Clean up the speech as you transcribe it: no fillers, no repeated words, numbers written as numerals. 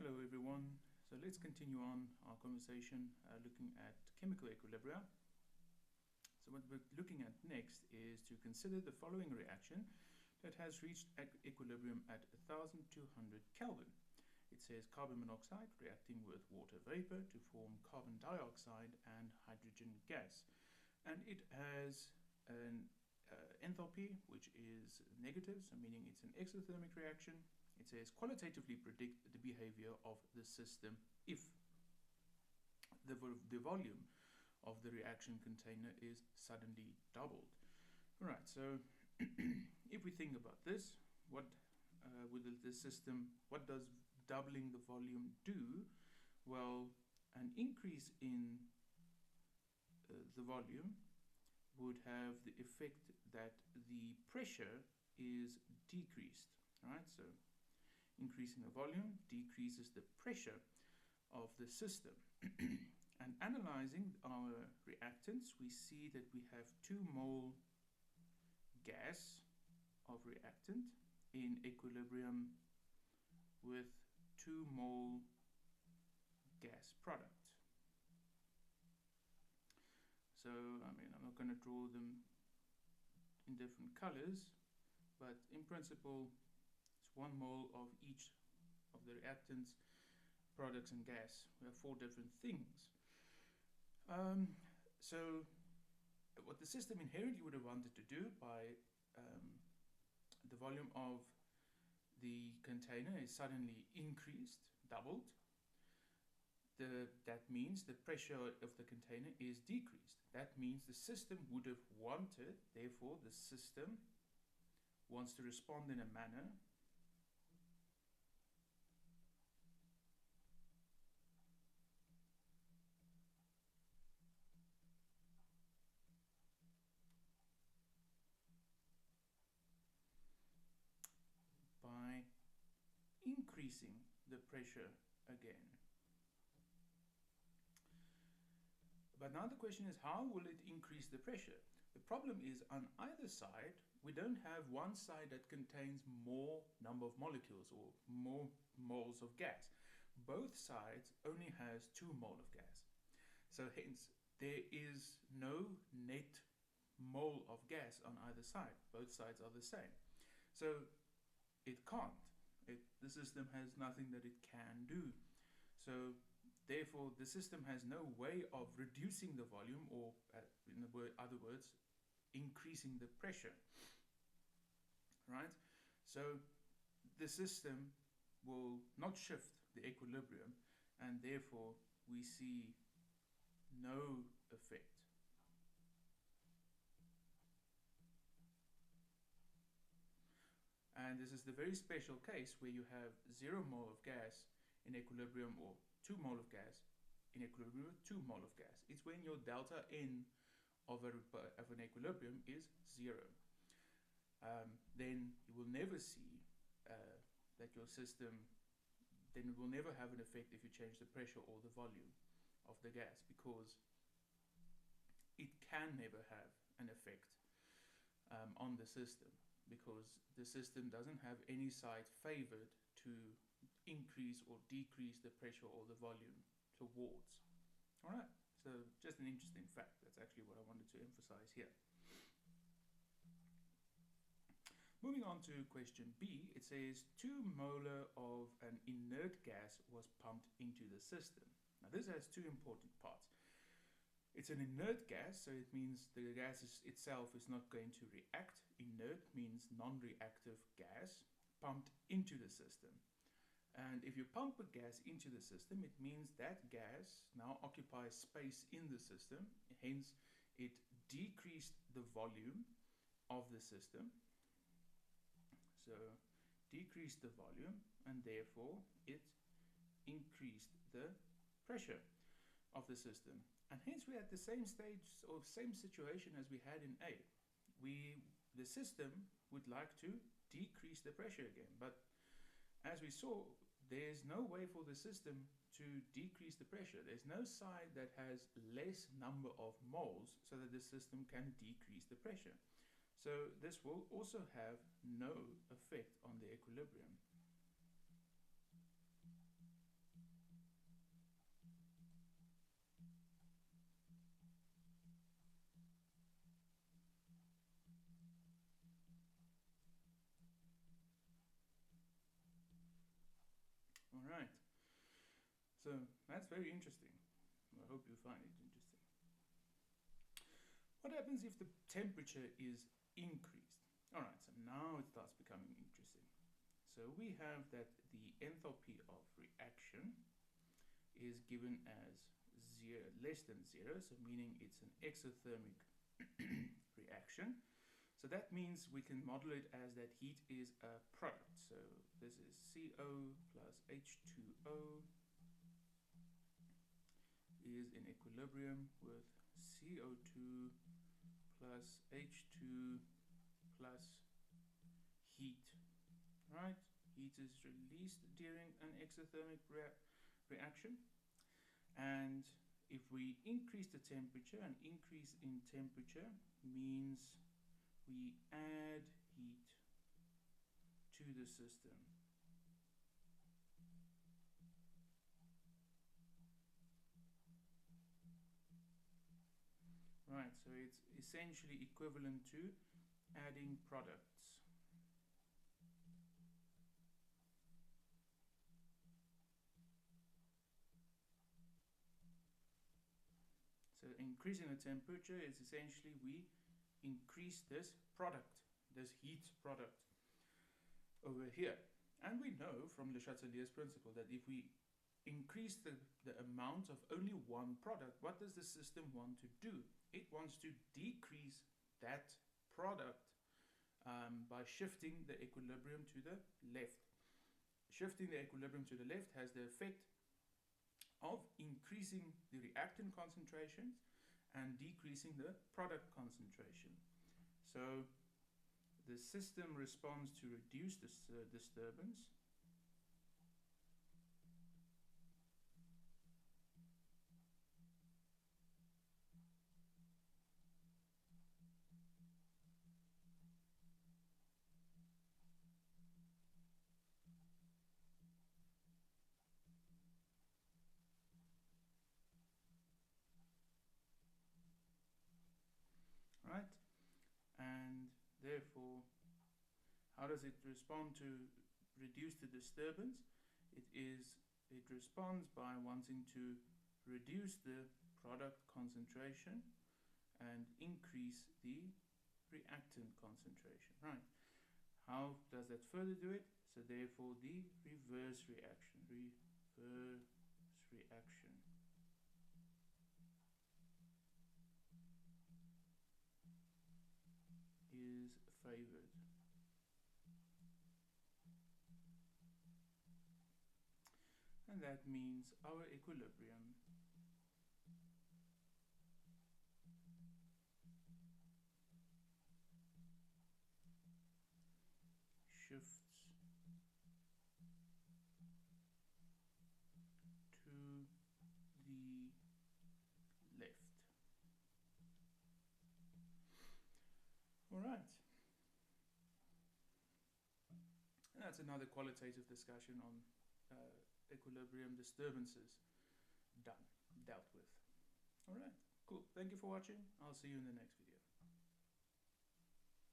Hello everyone. So let's continue on our conversation looking at chemical equilibria. So what we're looking at next is to consider the following reaction that has reached equilibrium at 1200 Kelvin. It says carbon monoxide reacting with water vapor to form carbon dioxide and hydrogen gas. And it has an enthalpy which is negative, so meaning it's an exothermic reaction. It says qualitatively predict the behavior of the system if the volume of the reaction container is suddenly doubled. Alright, so if we think about this, what does doubling the volume do? Well, an increase in the volume would have the effect that the pressure is decreased. Alright, so increasing the volume decreases the pressure of the system. And analyzing our reactants, we see that we have 2 mole gas of reactant in equilibrium with 2 mole gas product. So, I'm not going to draw them in different colors, but in principle, it's 1 mole of each of the reactants, products and gas. We have 4 different things. So what the system inherently would have wanted to do by the volume of the container is suddenly increased, doubled. That means the pressure of the container is decreased. That means the system would have wanted, therefore the system wants to respond in a manner by increasing the pressure again. But now the question is, how will it increase the pressure? The problem is on either side, we don't have one side that contains more number of molecules or more moles of gas. Both sides only has 2 mole of gas. So hence, there is no net mole of gas on either side. Both sides are the same. So it can't. The system has nothing that it can do. So therefore, the system has no way of reducing the volume or, in other words, increasing the pressure. Right? So the system will not shift the equilibrium, and therefore we see no effect. And this is the very special case where you have 0 mole of gas in equilibrium or 2 mole of gas in equilibrium with 2 mole of gas. It's when your delta N of an equilibrium is 0. Then you will never see that your system, then it will never have an effect if you change the pressure or the volume of the gas, because it can never have an effect on the system, because the system doesn't have any side favored to increase or decrease the pressure or the volume towards. Alright, so just an interesting fact. That's actually what I wanted to emphasize here. Moving on to question B, it says 2 molar of an inert gas was pumped into the system. Now this has 2 important parts. It's an inert gas, so it means the gas itself is not going to react. Inert means non-reactive gas pumped into the system. And if you pump a gas into the system, it means that gas now occupies space in the system. Hence, it decreased the volume of the system. So, decreased the volume, and therefore it increased the pressure of the system. And hence we're at the same stage or same situation as we had in A. The system would like to decrease the pressure again, but as we saw, there's no way for the system to decrease the pressure. There's no side that has less number of moles so that the system can decrease the pressure. So this will also have no effect on the equilibrium. So that's very interesting. I hope you find it interesting. What happens if the temperature is increased? Alright, so now it starts becoming interesting. So we have that the enthalpy of reaction is given as less than 0, so meaning it's an exothermic reaction. So that means we can model it as that heat is a product. So this is CO plus H2O is in equilibrium with CO2 plus H2 plus heat, right? Heat is released during an exothermic reaction. And if we increase the temperature, an increase in temperature means we add heat to the system. Right, so it's essentially equivalent to adding products. So increasing the temperature is essentially we increase this product, this heat product over here. And we know from Le Chatelier's principle that if we increase the amount of only one product, what does the system want to do? It wants to decrease that product by shifting the equilibrium to the left. Shifting the equilibrium to the left has the effect of increasing the reactant concentrations and decreasing the product concentration. So the system responds to reduce this disturbance. Right? And therefore, how does it respond to reduce the disturbance? It responds by wanting to reduce the product concentration and increase the reactant concentration. Right? How does that further do it? So therefore the reverse reaction is favored. And that means our equilibrium shifts to the left. All right. And that's another qualitative discussion on equilibrium disturbances dealt with. All right, cool. Thank you for watching. I'll see you in the next video.